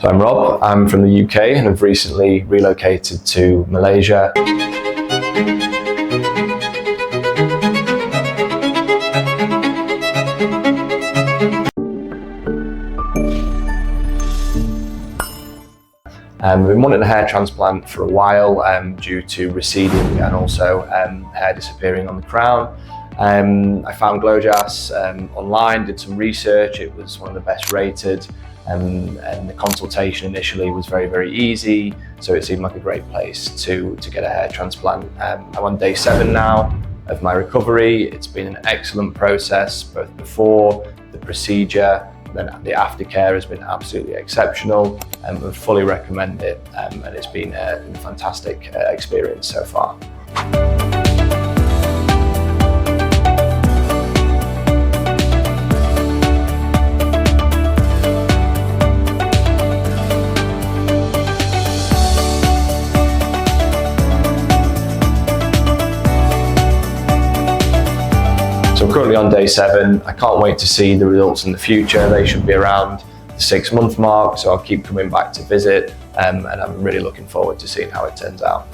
So I'm Rob, I'm from the UK and have recently relocated to Malaysia. We've been wanting a hair transplant for a while due to receding and also hair disappearing on the crown. I found GLOJAS online, did some research. It was one of the best rated and the consultation initially was very, very easy. So it seemed like a great place to get a hair transplant. I'm on day 7 now of my recovery. It's been an excellent process, both before the procedure, then the aftercare has been absolutely exceptional and would fully recommend it. And it's been a fantastic experience so far. So I'm currently on day 7. I can't wait to see the results in the future. They should be around the 6-month mark, so I'll keep coming back to visit and I'm really looking forward to seeing how it turns out.